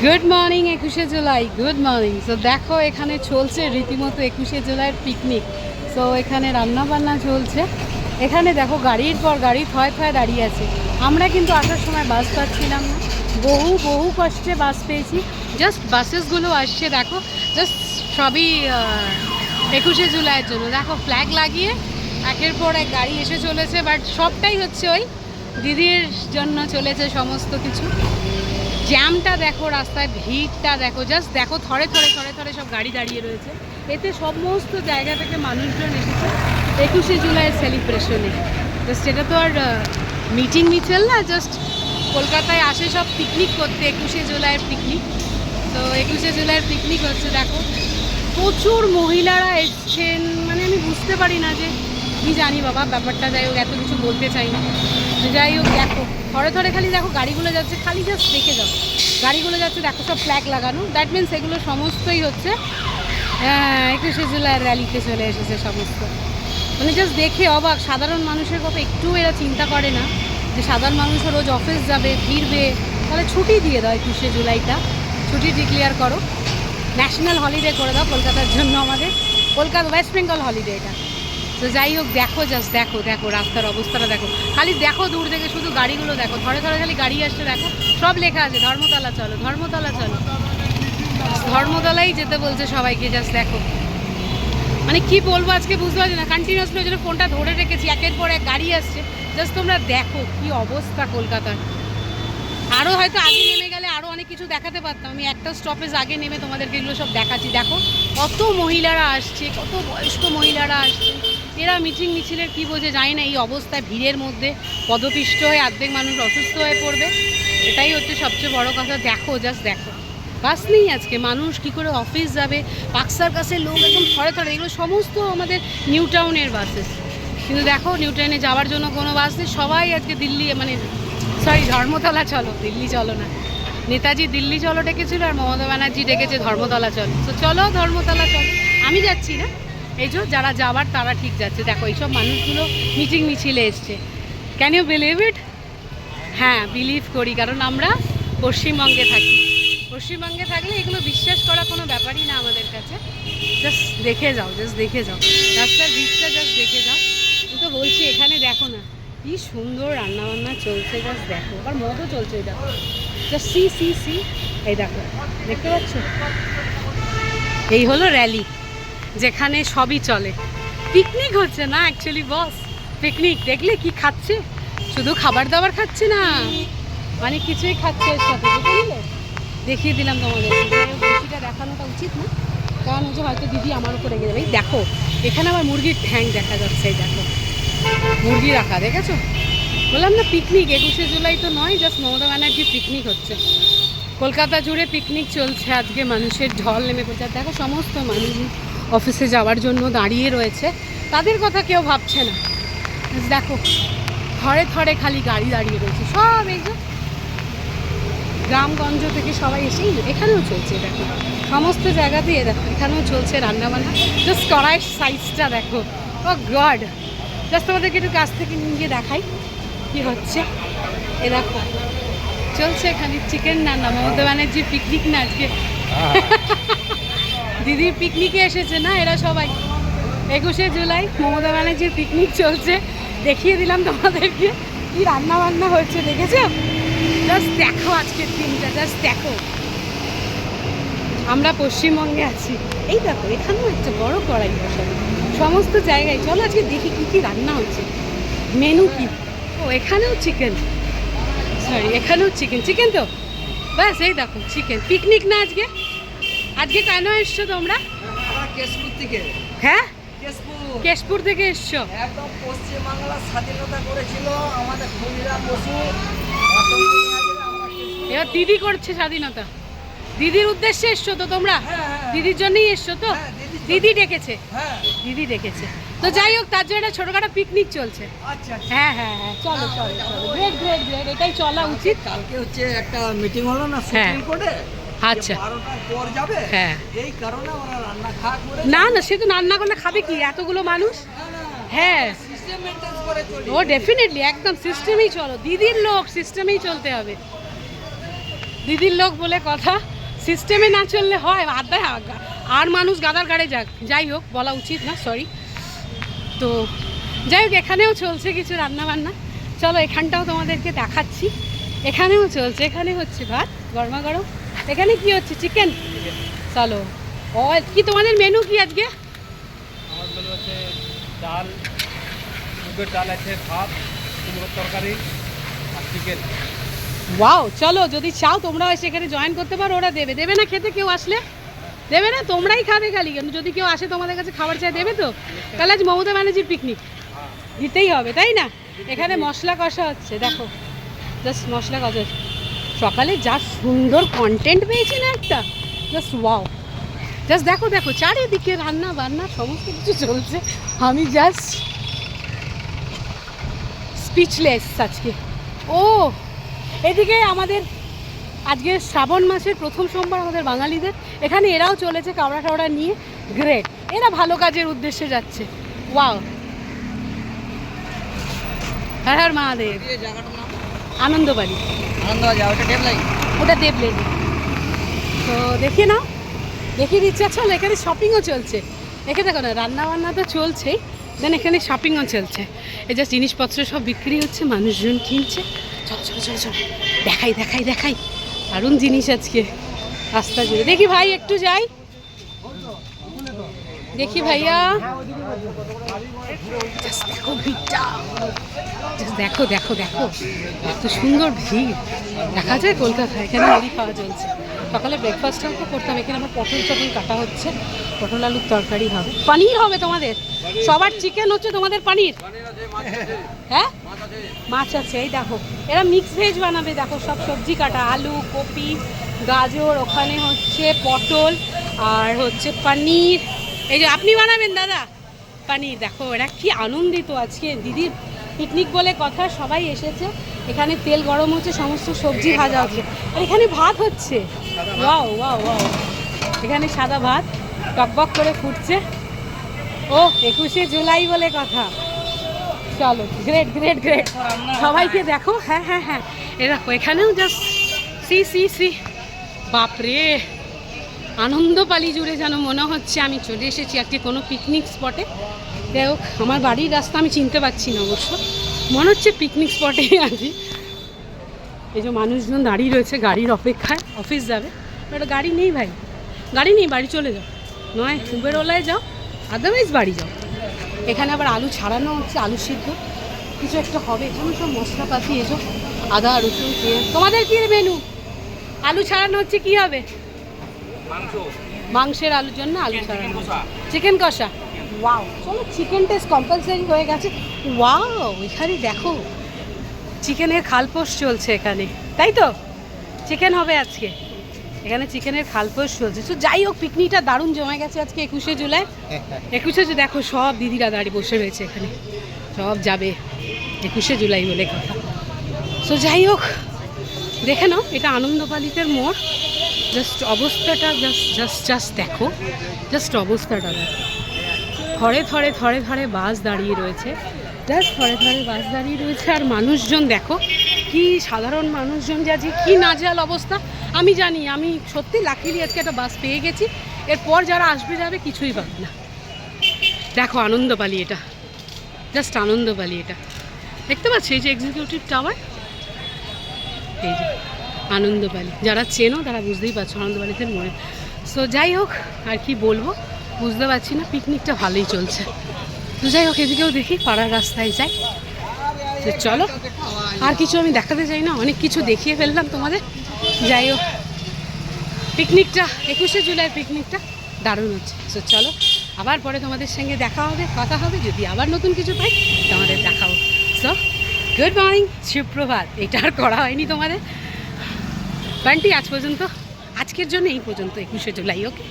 Good morning 21শে July, good morning. So দেখো এখানে চলছে রীতিমতো 21শে জুলাইয়ের পিকনিক। সো এখানে রান্না বান্না চলছে। এখানে দেখো গাড়ির পর গাড়ি থয় থয় দাঁড়িয়ে আছে। আমরা কিন্তু আসার সময় বাস পাচ্ছিলাম না, বহু বহু কষ্টে বাস পেয়েছি। জাস্ট বাসেসগুলো আসছে দেখো, জাস্ট সবই 21শে জুলাইয়ের জন্য। দেখো ফ্ল্যাগ লাগিয়ে একের পর এক গাড়ি এসে চলেছে, বাট সবটাই হচ্ছে ওই দিদির জন্য চলেছে সমস্ত কিছু। জ্যামটা দেখো, রাস্তায় ভিড়টা দেখো, জাস্ট দেখো থরে থরে থরে থরে সব গাড়ি দাঁড়িয়ে রয়েছে। এতে সমস্ত জায়গা থেকে মানুষজন এসেছে 21শে জুলাইয়ের সেলিব্রেশনে। জাস্ট এটা তো আর মিটিং মিছিল না, জাস্ট কলকাতায় আসে সব পিকনিক করতে, 21শে জুলাইয়ের পিকনিক। তো 21শে জুলাইয়ের পিকনিক হচ্ছে দেখো, প্রচুর মহিলারা এসছেন। মানে আমি বুঝতে পারি না যে কি জানি বাবা ব্যাপারটা, যাই হোক এত কিছু বলতে চাই না। যাই হোক দেখো থরে থরে খালি দেখো গাড়িগুলো যাচ্ছে, খালি জাস্ট দেখে যাও গাড়িগুলো যাচ্ছে দেখো, সব ফ্ল্যাগ লাগানো। দ্যাট মিনস এগুলো সমস্তই হচ্ছে 21শে জুলাইয়ের র্যালিতে চলে এসেছে সমস্ত। মানে জাস্ট দেখে অবাক, সাধারণ মানুষের কথা একটু এরা চিন্তা করে না যে সাধারণ মানুষও রোজ অফিস যাবে, ফিরবে, তাহলে ছুটি দিয়ে দাও 21শে জুলাইটা, ছুটি ডিক্লেয়ার করো, ন্যাশনাল হলিডে করে দাও কলকাতার জন্য, আমাদের কলকাতা ওয়েস্ট বেঙ্গল হলিডে এটা। তো যাই হোক দেখো, জাস্ট দেখো দেখো রাস্তার অবস্থাটা দেখো, খালি দেখো দূর থেকে শুধু গাড়িগুলো দেখো, থরে থরে খালি গাড়ি আসছে দেখো। সব লেখা আছে ধর্মতলা চলো, ধর্মতলা চলো, ধর্মতলাই যেতে বলছে সবাইকে। জাস্ট দেখো, মানে কি বলবো আজকে বুঝতে পারছি না, কন্টিনিউয়াসলি ওই জন্য ফোনটা ধরে রেখেছি, একের পর এক গাড়ি আসছে। জাস্ট তোমরা দেখো কি অবস্থা কলকাতার। আরও হয়তো আগে নেমে গেলে আরও অনেক কিছু দেখাতে পারতাম, আমি একটা স্টপেজ আগে নেমে তোমাদেরকে এগুলো সব দেখাচ্ছি। দেখো কত মহিলারা আসছে, কত বয়স্ক মহিলারা আসছে। এরা মিটিং মিছিলের কি বোঝে যায় না, এই অবস্থায় ভিড়ের মধ্যে পদপিষ্ট হয়ে অর্ধেক মানুষ অসুস্থ হয়ে পড়বে। এটাই হচ্ছে সবচেয়ে বড় কথা। দেখো জাস্ট দেখো, বাস নেই আজকে, মানুষ কি করে অফিস যাবে, বাক্সার কাছে লোক একদম থরে থরে। এগুলো সমস্ত আমাদের নিউ টাউনের বাসেস, কিন্তু দেখো নিউ টাউনে যাওয়ার জন্য কোনো বাস নেই। সবাই আজকে দিল্লি, মানে সরি ধর্মতলা চলো, দিল্লি চলো না। নেতাজি দিল্লি চলো ডেকেছিল, আর মমতা ব্যানার্জি ডেকেছে ধর্মতলা চলো। তো চলো ধর্মতলা চলো, আমি যাচ্ছি না, এই যে যারা যাবার তারা ঠিক যাচ্ছে। দেখো এইসব মানুষগুলো মিটিং মিছিলে এসছে। Can you believe it? হ্যাঁ বিলিভ করি, কারণ আমরা পশ্চিমবঙ্গে থাকি। পশ্চিমবঙ্গে থাকলে এগুলো বিশ্বাস করা কোনো ব্যাপারই না আমাদের কাছে। জাস্ট দেখে যাও, জাস্ট দেখে যাও রাস্তার ভিড়টা, জাস্ট দেখে যাও। আমি তো বলছি এখানে দেখো না কি সুন্দর রান্নাবান্না চলছে, জাস্ট দেখো, আবার মদও চলছে। এটা জাস্ট সি সি সি, এই দেখো দেখতে পাচ্ছ, এই হলো র্যালি যেখানে সবই চলে। পিকনিক হচ্ছে না অ্যাকচুয়ালি বস, পিকনিক। দেখলে কি খাচ্ছে, শুধু খাবার দাবার খাচ্ছে না, অনেক কিছুই খাচ্ছে এর সাথে। দেখে নিলে দেখিয়ে দিলাম তোমাদের, বেশিটা দেখানোটা উচিত না, কারণ হচ্ছে হয়তো দিদি আমার উপরে রেগে যাবে। এই দেখো এখানে আবার মুরগির ঠ্যাং দেখা যাচ্ছে, এই দেখো মুরগি রাখা, দেখেছো? বললাম না পিকনিক, 21শে জুলাই তো নয়, জাস্ট মমতা ব্যানার্জি পিকনিক হচ্ছে। কলকাতা জুড়ে পিকনিক চলছে আজকে, মানুষের ঢল নেমে পড়ছে। আর দেখো সমস্ত মানুষ অফিসে যাওয়ার জন্য দাঁড়িয়ে রয়েছে, তাদের কথা কেউ ভাবছে না। দেখো থরে থরে খালি গাড়ি দাঁড়িয়ে রয়েছে, সব এই যে গ্রামগঞ্জ থেকে সবাই এসেই এখানেও চলছে। দেখো সমস্ত জায়গাতেই দেখো, এখানেও চলছে রান্নাবান্না। জাস্ট কড়াইয়ের সাইজটা দেখো, ও গড। জাস্ট তোমাদেরকে একটু কাছ থেকে নিয়ে দেখাই কি হচ্ছে। এ দেখো চলছে এখানে চিকেন রান্না। মমতা ব্যানার্জির পিকনিক না আজকে, দিদির পিকনিকে এসেছে না এরা সবাই। 21শে জুলাই মমতা ব্যানার্জির পিকনিক চলছে, দেখিয়ে দিলাম তোমাদেরকে কি রান্না বান্না হচ্ছে, দেখেছো? জাস্ট দেখো আজকের দিনটা, জাস্ট দেখো। আমরা পশ্চিমবঙ্গে আছি, এই দেখো এখানেও একটা বড় কড়াই বসানো, সমস্ত জায়গায়। চলো আজকে দেখি কী কী রান্না হচ্ছে, মেনু কি। ও এখানেও চিকেন, সরি এখানেও চিকেন, চিকেন তো ব্যাস। এই দেখো চিকেন, পিকনিক না আজকে। আজকে কেন এসছো তোমরা? কেশপুর থেকে। হ্যাঁ কেশপুর থেকে এসছো? একদম পশ্চিমবাংলার স্বাধীনতা করেছিল আমাদের ক্ষুদিরাম বসু। এবার দিদি করছে স্বাধীনতা, দিদির উদ্দেশ্যে এসছো তো তোমরা? দিদির জন্যই এসছো তো? দিদি ডেকেছে, দিদি ডেকেছে। তো যাই হোক তার জন্য ছোটখাটো পিকনিক চলছে। হ্যাঁ হ্যাঁ হ্যাঁ চলো চলো চলো, গ্রেট গ্রেট গ্রেট, এটাই চলা উচিত। কালকে হচ্ছে একটা মিটিং হলো না সুপ্রিম কোর্টে, আচ্ছা 12টার পর যাবে, হ্যাঁ এই কারণে ওরা রান্না খাওয়া করে। না না সে তো রান্না করলে খাবে কি এতগুলো মানুষ? হ্যাঁ সিস্টেম মেইনটেইন করে চলি। ও ডেফিনেটলি একদম সিস্টেমেই চলো, দিদির লোক সিস্টেমেই চলতে হবে। দিদির লোক বলে কথা, সিস্টেমে না চললে হয়। আর মানুষ গাদার গাড়ে যাক, যাই হোক বলা উচিত না, সরি। তো যাই হোক, এখানেও চলছে কিছু রান্না বান্না। চলো এখানটাও তোমাদেরকে দেখাচ্ছি। এখানেও চলছে, এখানে হচ্ছে ভাত গরমা গরম। এখানে কি হচ্ছে? চিকেন। চলো। ও কি তোমাদের মেনু কি আজকে? আমার মেনু হচ্ছে ডাল, মুগের ডাল আছে, ভাত, কুমড়োর তরকারি আর চিকেন। ওয়াও, চলো যদি চাও তোমরাও এসে এখানে জয়েন করতে পারো, ওরা দেবে। দেবে না খেতে কেউ আসলে? দেবে না? তোমরাই খাবে খালি, কেন যদি কেউ আসে তোমাদের কাছে খাবার চাই দেবে তো? তাহলে আজ মমতা ব্যানার্জির পিকনিক দিতেই হবে, তাই না? এখানে মশলা কষা হচ্ছে, দেখো জাস্ট মশলা কষা হচ্ছে। সকালে যা সুন্দর কন্টেন্ট পেয়েছি না একটা, জাস্ট ওয়াও। জাস্ট দেখো দেখো চারিদিকে রান্না বান্না সমস্ত কিছু চলছে। আমি জাস্ট স্পিচলেস আজকে। ও এদিকে আমাদের আজকে শ্রাবণ মাসের প্রথম সোমবার আমাদের বাঙালিদের, এখানে এরাও চলেছে কাবড়া টাবড়া নিয়ে। গ্রেট, এরা ভালো কাজের উদ্দেশ্যে যাচ্ছে। ওয়াও, হর হর মহাদেব। আনন্দবাড়ি, ওটা দেবলেনি। তো দেখে নাও, দেখিয়ে দিচ্ছে। চলো এখানে শপিংও চলছে। এখানে দেখো না, রান্না বান্না তো চলছেই, দেন এখানে শপিংও চলছে। এই যে জিনিসপত্র সব বিক্রি হচ্ছে, মানুষজন কিনছে। চলো চলো চলো চলো, দেখাই দেখাই দেখাই, দারুণ জিনিস আজকে রাস্তা জুড়ে। দেখি ভাই একটু যাই, দেখি ভাইয়া। Just দেখো ভিড়টা, Just দেখো দেখো দেখো, এত সুন্দর ভিড়। দেখা যায় কলকাতায়। এখানে মুড়ি খাওয়া চলছে। সকালে ব্রেকফাস্টটাও তো করতাম। এখানে আমার পটল চটল কাটা হচ্ছে, পটল আলুর তরকারি হবে। পানির হবে তোমাদের সবার, চিকেন হচ্ছে তোমাদের পানির। হ্যাঁ মাছ আছে, এই দেখো এরা মিক্স ভেজ বানাবে। দেখো সব সবজি কাটা, আলু, কপি, গাজর, ওখানে হচ্ছে পটল, আর হচ্ছে পনির। এই যে আপনি বানাবেন দাদা পনির। দেখো এরা কি আনন্দিত আজকে, দিদির পিকনিক বলে কথা, সবাই এসেছে। এখানে তেল গরম হচ্ছে, সমস্ত সবজি ভাজা হচ্ছে, আর এখানে ভাত হচ্ছে। ওয়াও ওয়াও ওয়াও, এখানে সাদা ভাত টকবক করে ফুটছে। ও 21শে জুলাই বলে কথা। চলো, গ্রেট গ্রেট গ্রেট, সবাইকে দেখো। হ্যাঁ হ্যাঁ হ্যাঁ, এ দেখো এখানেও জাস্ট সি সি সি, বাপরে আনন্দপালি জুড়ে যেন মনে হচ্ছে আমি চলে এসেছি আজকে কোনো পিকনিক স্পটে। যাই হোক, আমার বাড়ির রাস্তা আমি চিনতে পারছি না অবশ্য, মনে হচ্ছে পিকনিক স্পটেই আছি। এই যে মানুষজন দাঁড়িয়ে রয়েছে গাড়ির অপেক্ষায়, অফিস যাবে। বাট গাড়ি নেই ভাই, গাড়ি নেই, বাড়ি চলে যাও, নয় উবের ওলায় যাও, আদারওয়াইজ বাড়ি যাও। এখানে আবার আলু ছাড়ানো হচ্ছে, আলু সিদ্ধ কিছু একটা হবে। এখানে সব মশলাপাতি, এসব আদা রসুন পেঁয়াজ। তোমাদের কি মেনু? আলু ছাড়ানো হচ্ছে, কি হবে? মাংসের আলুর জন্য আলু ছাড়ানো, চিকেন কষা। ওয়াও, চলো চিকেন টেস্ট কম্পালসারি হয়ে গেছে। ওয়াও, এখানে দেখো চিকেনের খালপোষ চলছে এখানে, তাই তো? চিকেন হবে আজকে এখানে, চিকেনের খালপোষ চলছে। তো যাই হোক, পিকনিকটা দারুণ জমে গেছে আজকে 21শে জুলাই। 21শে দেখো সব দিদিরা দাঁড়িয়ে বসে রয়েছে এখানে, সব যাবে 21শে জুলাই বলে কথা। তো যাই হোক, দেখে নাও, এটা আনন্দপালিতে মোড়। জাস্ট অবস্থাটা জাস্ট জাস্ট জাস্ট দেখো, জাস্ট অবস্থাটা দেখো। ধরে ধরে ধরে ধরে বাস দাঁড়িয়ে রয়েছে, জাস্ট ধরে ধরে বাস দাঁড়িয়ে রয়েছে। আর মানুষজন দেখো, কি সাধারণ মানুষজন, যে আজকে কী নাজেহাল অবস্থা। আমি জানি, আমি সত্যি লাকিলি আজকে একটা বাস পেয়ে গেছি। এরপর যারা আসবে যাবে কিছুই পাবে না। দেখো আনন্দপালি, এটা জাস্ট আনন্দপালি। এটা দেখতে পাচ্ছি, এই যে এক্সিকিউটিভ টাওয়ার, এই যে আনন্দপালি। যারা চেনো তারা বুঝতেই পারছো আনন্দপালিতে মোড়ে। সো যাই হোক, আর কি বলবো বুঝতে পারছি না, পিকনিকটা ভালোই চলছে। তো যাই হোক, এদিকেও দেখি, পাড়ার রাস্তায় যাই। তো চলো, আর কিছু আমি দেখাতে চাই না, অনেক কিছু দেখিয়ে ফেললাম তোমাদের। যাই হোক, পিকনিকটা 21শে জুলাই পিকনিকটা দারুণ হচ্ছে। সো চলো, আবার পরে তোমাদের সঙ্গে দেখা হবে, কথা হবে, যদি আবার নতুন কিছু পাই তোমাদের দেখাবো। সো গুড মর্নিং, সুপ্রভাত। এটা আর করা হয়নি তোমাদের বান্টি আজ পর্যন্ত, আজকের জন্য এই পর্যন্ত 21শে জুলাই। ওকে।